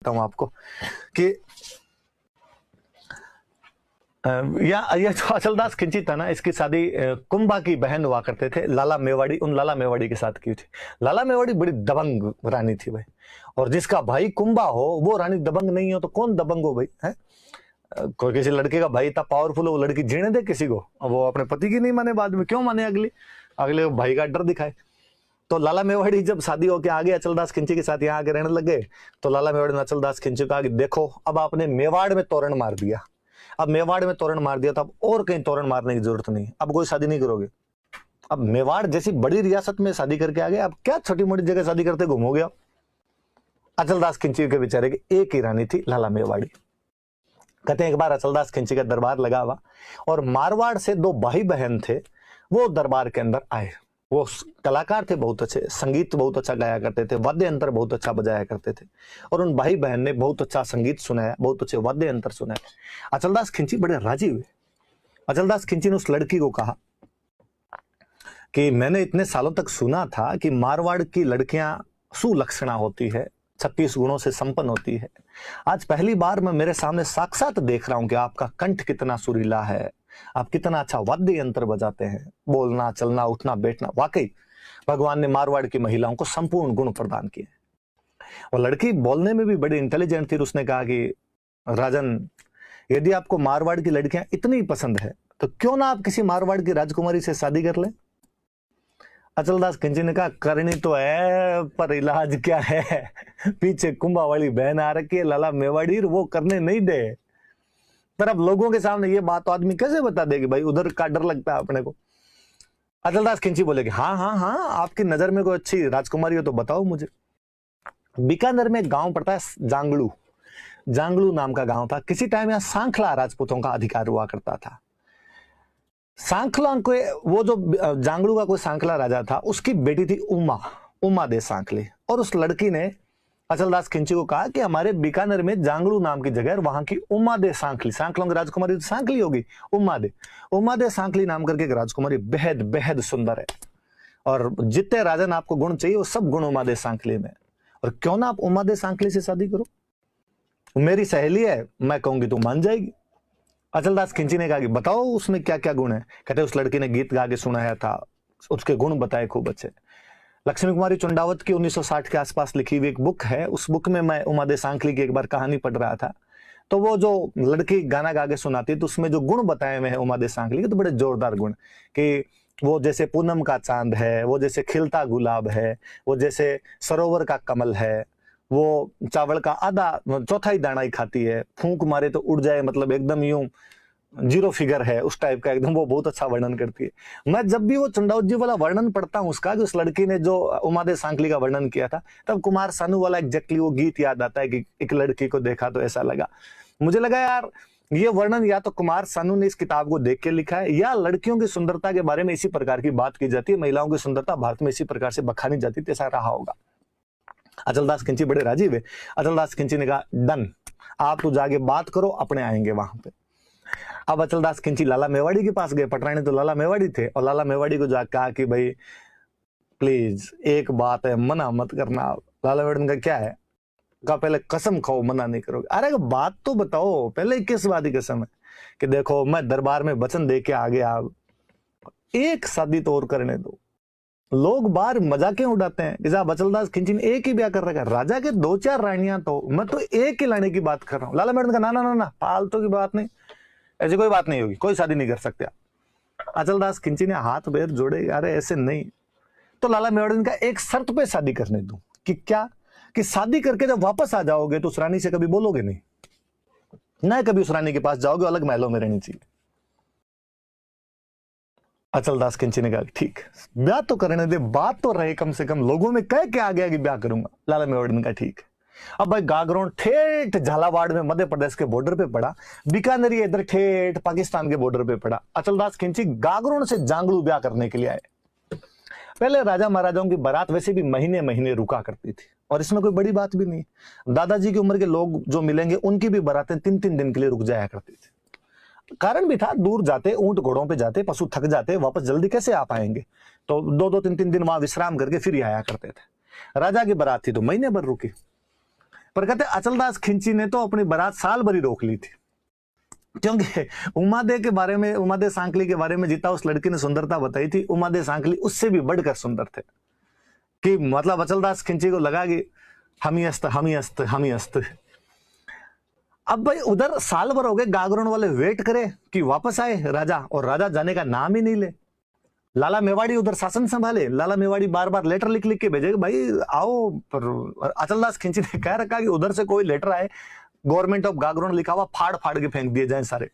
हूं आपको कि यह जो अचलदास खिंची था ना, इसकी शादी कुंभा की बहन हुआ करते थे लाला मेवाड़ी, उन लाला मेवाड़ी के साथ की थी। लाला मेवाड़ी बड़ी दबंग रानी थी भाई, और जिसका भाई कुंभा हो वो रानी दबंग नहीं हो तो कौन दबंग हो भाई, है? कोई किसी लड़के का भाई इतना पावरफुल हो, वो लड़की जीने दे किसी को, वो अपने पति की नहीं माने, बाद में क्यों माने अगले भाई का डर दिखाए। तो लाला मेवाड़ी जब शादी होके आगे अचलदास खिंची के साथ यहाँ आके रहने लगे, तो लाला मेवाड़ी ने अचलदास खिंची को कहा कि देखो अब आपने मेवाड़ में तोरण मार दिया, अब मेवाड़ में तोरण मार दिया तो अब और कहीं तोरण मारने की जरूरत नहीं, अब कोई शादी नहीं करोगे। अब मेवाड़ जैसी बड़ी रियासत में शादी करके आ गए, अब क्या छोटी मोटी जगह शादी करते घूमोगे आप। अचलदास खिंची के बेचारे की एक ही रानी थी, लाला मेवाड़ी। कहते हैं एक बार अचलदास खिंची का दरबार लगा हुआ और मारवाड़ से दो भाई बहन थे, वो दरबार के अंदर आए। वो कलाकार थे, बहुत अच्छे संगीत बहुत अच्छा गाया करते थे, वाद्य यंत्र बहुत अच्छा बजाया करते थे, और उन भाई बहन ने बहुत अच्छा संगीत सुनाया, बहुत अच्छे वाद्य यंत्र सुनाए। अचलदास खिंची बड़े राजी हुए। अचलदास खिंची ने उस लड़की को कहा कि मैंने इतने सालों तक सुना था कि मारवाड़ की लड़कियां सुलक्षणा होती है, 36 गुणों से संपन्न होती है। आज पहली बार मैं मेरे सामने साक्षात देख रहा हूं कि आपका कंठ कितना सुरीला है, आप कितना अच्छा वाद्य यंत्र बजाते हैं, बोलना चलना उठना बैठना, वाकई भगवान ने मारवाड़ की महिलाओं को संपूर्ण गुण प्रदान किए। और लड़की बोलने में भी बड़ी इंटेलिजेंट थी। उसने कहा कि राजन, यदि आपको मारवाड़ की लड़कियां इतनी पसंद है तो क्यों ना आप किसी मारवाड़ की राजकुमारी से शादी कर लें। अचलदास खिंची ने कहा करनी तो है, पर इलाज क्या है, पीछे कुंभा वाली बहन आ रखी है लाला मेवाड़ी, वो करने नहीं दे। पर अब लोगों के सामने ये बात तो आदमी कैसे बता देगी भाई, उधर का डर लगता है अपने को। अचलदास खिंची बोले कि हाँ हाँ हाँ, आपकी नजर में कोई अच्छी राजकुमारी हो तो बताओ मुझे। बीकानेर में एक गांव पड़ता है जांगलू, जांगलू नाम का गांव था। किसी टाइम यहाँ सांखला राजपूतों का अधिकार हुआ करता था। सांखला को, वो जो जांगलू का कोई सांखला राजा था, उसकी बेटी थी उमा दे सांखली, और उस लड़की ने अचलदास खिंची को कहा कि हमारे बीकानेर में जांगलू नाम की जगह, वहां की उमा दे सांखली, सांखलों की राजकुमारी सांखली होगी, उमा दे सांखली नाम करके एक राजकुमारी बेहद बेहद सुंदर है, और जितने राजन आपको गुण चाहिए वो सब गुण उमा दे सांखली में, और क्यों ना आप उमा दे सांखली से शादी करो, मेरी सहेली है, मैं कहूंगी तू मान जाएगी। अचलदास खिंची ने कहा कि बताओ उसमें क्या क्या गुण है। कहते उस लड़की ने गीत गा के सुनाया था, उसके गुण बताए खूब अच्छे। लक्ष्मी कुमारी चुंडावत की 1960 के आसपास लिखी हुई एक बुक है, उस बुक में मैं उमा दे सांखली की एक बार कहानी पढ़ रहा था, तो वो जो लड़की गाना गा के सुनाती है तो उसमें जो गुण बताए हुए हैं उमा दे सांखली के, तो बड़े जोरदार गुण, कि वो जैसे पूनम का चांद है, वो जैसे खिलता गुलाब है, वो जैसे सरोवर का कमल है, वो चावल का आधा चौथाई दाना ही खाती है, फूंक मारे तो उड़ जाए, मतलब एकदम यूं जीरो फिगर है उस टाइप का एकदम, वो बहुत अच्छा वर्णन करती है। मैं जब भी वो चंडावत जी वाला वर्णन पढ़ता हूँ उसका, कि उस लड़की ने जो उमा दे सांखली का वर्णन किया था, तब कुमार सानू वाला एग्जैक्टली वो गीत याद आता है कि एक लड़की को देखा तो ऐसा लगा। मुझे लगा यार ये वर्णन या तो कुमार सानू ने इस किताब को देख के लिखा है, या लड़कियों की सुंदरता के बारे में इसी प्रकार की बात की जाती है, महिलाओं की सुंदरता भारत में इसी प्रकार से बखानी जाती थी, ऐसा रहा होगा। अचलदास खिंची बड़े राजी हुए। अचलदास खिंची ने कहा डन, आप तो जाके बात करो, अपने आएंगे वहां पे। अब अचलदास खिंची लाला मेवाड़ी के पास गए, पटरानी तो लाला मेवाड़ी थे, और लाला मेवाड़ी को जाकर कहा कि भाई प्लीज एक बात है, मना मत करना। लाला मेवाड़ी ने कहा क्या है? कहा पहले कसम खाओ मना नहीं करोगे। अरे बात तो बताओ पहले, किस बात की कसम है? कि देखो मैं दरबार में वचन दे के आ गया, एक शादी तो और करने दो। लोग बाहर मजाकें उड़ाते हैं कि साहब अचलदास खिंची ने एक ही ब्याह कर रखा है, राजा के 2-4 रानियां, तो मैं तो एक ही लाने की बात कर रहा हूं। लाला मेवाड़ी ने कहा ना ना ना, फालतू की बात नहीं, ऐसी कोई बात नहीं होगी, कोई शादी नहीं कर सकते आप। अचलदास खिंची ने हाथ पैर जोड़े, अरे ऐसे नहीं। तो लाला मेवाड़ी ने कहा एक शर्त पे शादी करने दूं। कि क्या? कि शादी करके जब वापस आ जाओगे तो उस रानी से कभी बोलोगे नहीं, ना कभी उस रानी के पास जाओगे, अलग महलों में रहनी चाहिए। अचलदास खिंची ने कहा ठीक, ब्याह तो करने दे, बात तो रहे कम से कम, लोगों में कह के आ गया कि ब्याह करूंगा। लाला मेवाड़ी ने कहा ठीक। अब भाई गागरों ठेठ झालावाड़ में मध्य प्रदेश के बॉर्डर पे पड़ा, बीकानेर इधर ठेठ पाकिस्तान के बॉर्डर पे पड़ा। अचलदास खिंची गागरों से जांगलू ब्याह करने के लिए आए। पहले राजा महाराजाओं की बारात वैसे भी महीने महीने रुका करती थी, और इसमें कोई बड़ी बात भी नहीं। दादाजी की उम्र के लोग जो मिलेंगे उनकी भी बारातें 3-3 दिन के लिए रुक जाया करती थी। कारण भी था, दूर जाते, ऊंट घोड़ों पे जाते, पशु थक जाते, वापस जल्दी कैसे आ पाएंगे, तो 2-2, 3-3 दिन वहां विश्राम करके फिर आया करते थे। राजा की बारात थी तो महीने भर रुकी। पर कहते अचलदास खिंची ने तो अपनी बारात साल भरी रोक ली थी, क्योंकि उमादे सांकली के बारे में जितना उस लड़की ने सुंदरता बताई थी, उमादे सांकली उससे भी बढ़कर सुंदर थे। कि मतलब अचलदास खिंची को लगा कि हम ही अस्त। अब भाई उधर साल भर हो गए, गागरोन वाले वेट करे कि वापस आए राजा, और राजा जाने का नाम ही नहीं ले। लाला मेवाड़ी उधर शासन संभाले, लाला मेवाड़ी बार बार लेटर लिख लिख के भेजे भाई आओ, पर अचलदास खिंची ने कह रखा कि उधर से कोई लेटर आए, गवर्नमेंट ऑफ गागरोन लिखा हुआ फाड़ फाड़ के फेंक दिए जाए सारे।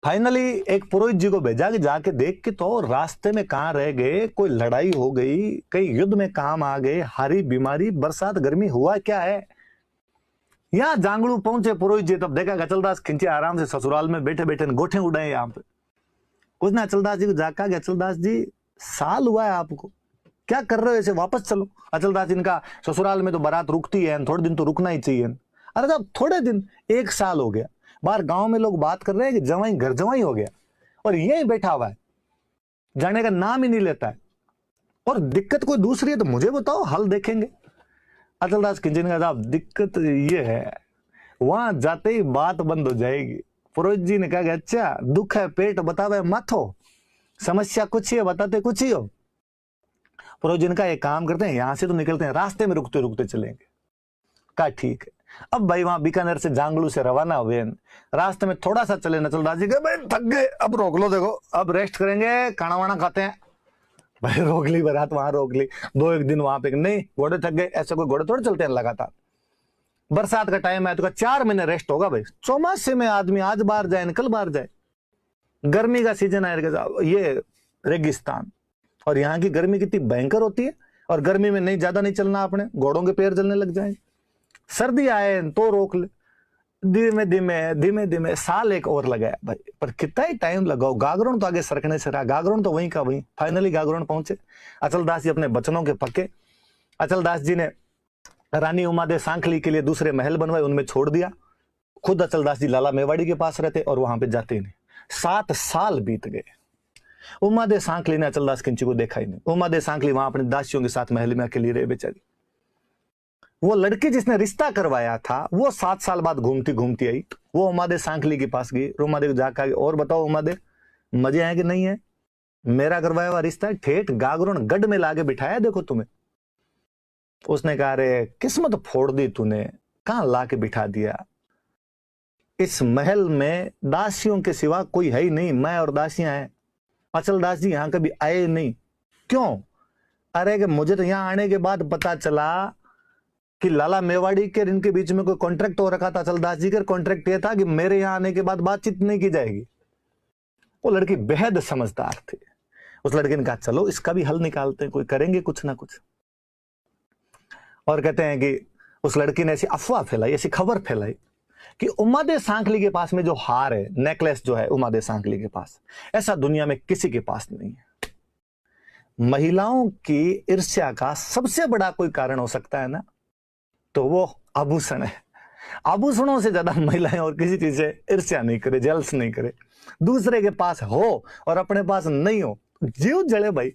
फाइनली एक पुरोहित जी को भेजा कि जाके देख के तो रास्ते में कहां रह गए, कोई लड़ाई हो गई, कई युद्ध में काम आ गए, हारी बीमारी बरसात गर्मी हुआ क्या है। यहां जांगड़ू पहुंचे पुरोहित जी, तब देखा अचलदास खिंची आराम से ससुराल में बैठे बैठे गोठे उड़ाए। यहाँ पे उसने अचलदास जी को जाका कि अचलदास जी साल हुआ है आपको, क्या कर रहे हो ऐसे, वापस चलो। अचलदास जी का ससुराल में तो बारात रुकती है, थोड़े दिन तो रुकना ही चाहिए। अरे जब थोड़े दिन, 1 साल हो गया, बाहर गांव में लोग बात कर रहे हैं कि जवाई घर जवाई हो गया, और यही बैठा हुआ है, जाने का नाम ही नहीं लेता है। और दिक्कत कोई दूसरी है तो मुझे बताओ, हल देखेंगे। अचलदास खिंची ने कहा दिक्कत ये है, वहां जाते ही बात बंद हो जाएगी। पुरोहित जी ने कहा कि अच्छा दुख है पेट बतावे माथो, समस्या कुछ ही है बताते कुछ ही हो। पुरोहित जी ने कहा एक काम करते हैं, यहां से तो निकलते हैं, रास्ते में रुकते रुकते चलेंगे। कहा ठीक है। अब भाई वहां बीकानेर से जांगलू से रवाना हुए, रास्ते में थोड़ा सा चले, अचलदास जी कहे भाई थक गए, अब रोक लो, देखो अब रेस्ट करेंगे, खाना वाना खाते हैं। भाई रोक ली बारात, वहां रोक ली, 2-1 दिन वहां पे, नहीं घोड़े थक गए, ऐसे कोई घोड़े थोड़े चलते हैं लगातार। बरसात का टाइम है तो 4 महीने रेस्ट होगा भाई। चौमासे में आदमी आज बाहर जाए कल बाहर जाए, गर्मी का सीजन आएगा, ये रेगिस्तान, और यहाँ की गर्मी कितनी भयंकर होती है, और गर्मी में नहीं ज्यादा नहीं चलना, अपने घोड़ों के पैर जलने लग जाए। सर्दी आए तो रोक ले, धीमे धीमे साल एक और लगाया भाई, पर कितना ही टाइम लगाओ, गागरोन तो आगे सरकने से रहा, गागरोन तो वहीं का वहीं। फाइनली गागरोन पहुंचे, अचलदास जी अपने बचनों के पक्के। अचलदास जी ने रानी उमादे सांखली के लिए दूसरे महल बनवाए, उनमें छोड़ दिया। खुद अचलदास जी लाला मेवाड़ी के पास रहते और वहां पे जाते ही नहीं। 7 साल बीत गए, उमादे सांखली ने अचलदास खिंची को देखा ही नहीं। उमादे सांखली वहां अपने दासियों के साथ महल में अकेली रहे बेचारी। वो लड़की जिसने रिश्ता करवाया था वो 7 साल बाद घूमती घूमती आई, वो उमादे सांखली के पास गई। उमादे को जाकर और बताओ उमादे मजे हैं कि नहीं है, मेरा करवाया हुआ रिश्ता ठेठ गागरोन गढ़ में लाके बिठाया देखो तुम्हें। उसने कहा रे किस्मत फोड़ दी तूने, कहां लाके बिठा दिया, इस महल में दासियों के सिवा कोई है ही नहीं, मैं और दासियां हैं। अचलदास जी यहां कभी आए नहीं, क्यों? अरे कि मुझे तो यहां आने के बाद पता चला कि लाला मेवाड़ी के इनके बीच में कोई कॉन्ट्रैक्ट हो रखा था। अचलदास जी का कॉन्ट्रैक्ट ये था कि मेरे यहां आने के बाद बातचीत नहीं की जाएगी। वो लड़की बेहद समझदार थी। उस लड़के ने कहा चलो इसका भी हल निकालते हैं, कोई करेंगे कुछ ना कुछ। और कहते हैं कि उस लड़की ने ऐसी अफवाह फैलाई, ऐसी खबर फैलाई कि उमादे सांखली के पास में जो हार है, नेकलेस जो है उमादे सांखली के पास, ऐसा दुनिया में किसी के पास नहीं है। महिलाओं की ईर्ष्या का सबसे बड़ा कोई कारण हो सकता है ना, तो वो आभूषण है। आभूषणों से ज्यादा महिलाएं और किसी चीज से ईर्ष्या नहीं करे, जेलस नहीं करे। दूसरे के पास हो और अपने पास नहीं हो, जीव जले भाई।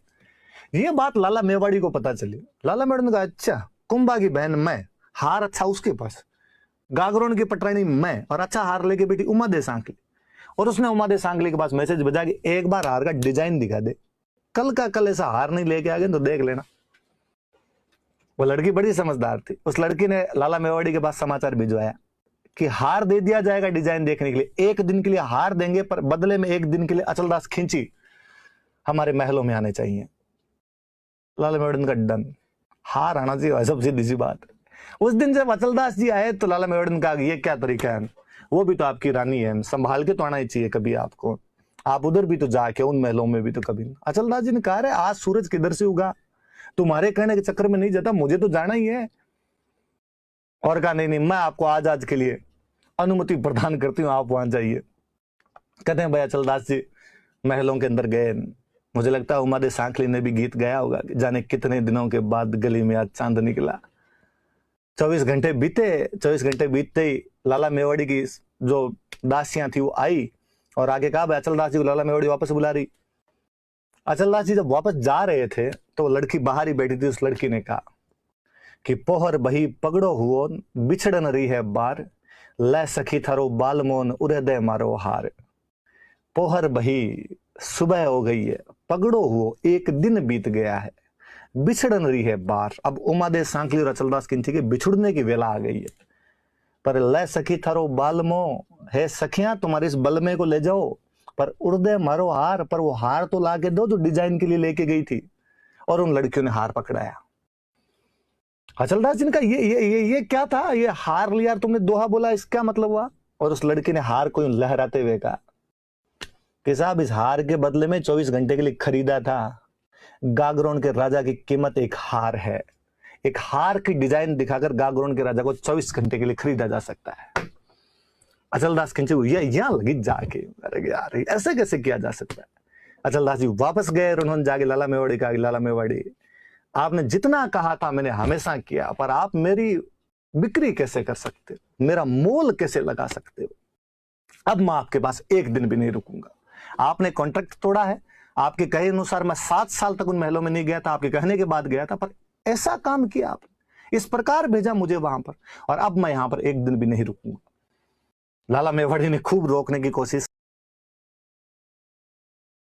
ये बात लाला मेवाड़ी को पता चली। लाला मेवाड़ी ने कहा अच्छा कुंभा की बहन मैं, हार अच्छा उसके पास, गागरोन की पटरानी मैं, और अच्छा हार लेके बेटी उमादे सांखली। और उसने उमादे सांखली के पास मैसेज भेजा कि एक बार हार का डिजाइन दिखा दे, कल का कल ऐसा हार नहीं लेके आ गए तो देख लेना। वो लड़की बड़ी समझदार थी। उस लड़की ने लाला मेवाड़ी के पास समाचार भिजवाया कि हार दे दिया जाएगा डिजाइन देखने के लिए, 1 दिन के लिए हार देंगे, पर बदले में 1 दिन के लिए अचलदास खिंची हमारे महलों में आने चाहिए। लाला मेवाड़ी का डन, हार आना चाहिए, सब सीधी सी बात। उस दिन जब अचलदास जी आए तो लाला मेवाड़ी ने कहा ये क्या तरीका है, वो भी तो आपकी रानी है, संभाल के तो आना ही चाहिए कभी आपको, आप उधर भी तो जाके उन महलों में भी तो कभी। अचलदास जी ने कहा आज सूरज किधर से उगा, तुम्हारे कहने के चक्कर में नहीं जाता, मुझे तो जाना ही है। और कहा नहीं मैं आपको आज के लिए अनुमति प्रदान करती हूँ, आप वहां जाइए। कहते हैं भाई अचलदास जी महलों के अंदर गए। मुझे लगता है उमादे सांखली ने भी गीत गाया होगा कि जाने कितने दिनों के बाद गली में आज चांद निकला। 24 घंटे बीते, 24 घंटे बीतते ही लाला मेवाड़ी की जो दासियां थी वो आई और आगे कहा भाई अचलदास जी को लाला मेवाड़ी वापस बुला रही। अचलदास जी जब वापस जा रहे थे तो लड़की बाहर ही बैठी थी। उस लड़की ने कहा कि पोहर बही पगड़ो हुओ बिछड़ न रही है बार, ले सखी थारो बालमोन उरे दे मारो हार। पोहर बही सुबह हो गई है, पगड़ो हुओ एक दिन बीत गया है, बिछड़ न रही है बार। अब उमादे सांकली और अचलदास किंची के बिछुड़ने की वेला आ गई है। पर ले सखी थारो बालमो, है सखियां तुम्हारे इस बलमे को ले जाओ, पर उड़दे मारो हार। पर वो हार तो ला के दो जो डिजाइन के लिए लेके गई थी। और उन लड़कियों ने हार पकड़ाया। अचलदास जी ने कहा ये क्या था, ये हार लिया तुमने, दोहा बोला, इसका मतलब हुआ? और उस लड़की ने हार को लहराते हुए कहा कि साहब इस हार के बदले में 24 घंटे के लिए खरीदा था। गागरोन के राजा की कीमत एक हार है। एक हार की डिजाइन दिखाकर गागरोन के राजा को 24 घंटे के लिए खरीदा जा सकता है। अचलदास खिंचे हुए यहां लगी जाके, अरे यार ऐसे कैसे किया जा सकता है। अचलदास जी वापस गए और उन्होंने जाके लाला मेवाड़ी कहा, लाला मेवाड़ी आपने जितना कहा था मैंने हमेशा किया, पर आप मेरी बिक्री कैसे कर सकते हो, मेरा मोल कैसे लगा सकते हो? अब मैं आपके पास एक दिन भी नहीं रुकूंगा। आपने कॉन्ट्रैक्ट तोड़ा है, आपके कहे अनुसार मैं 7 साल तक उन महलों में नहीं गया था, आपके कहने के बाद गया था, पर ऐसा काम किया आपने, इस प्रकार भेजा मुझे वहां पर, और अब मैं यहां पर एक दिन भी नहीं रुकूंगा। लाला मेवाड़ी ने खूब रोकने की कोशिश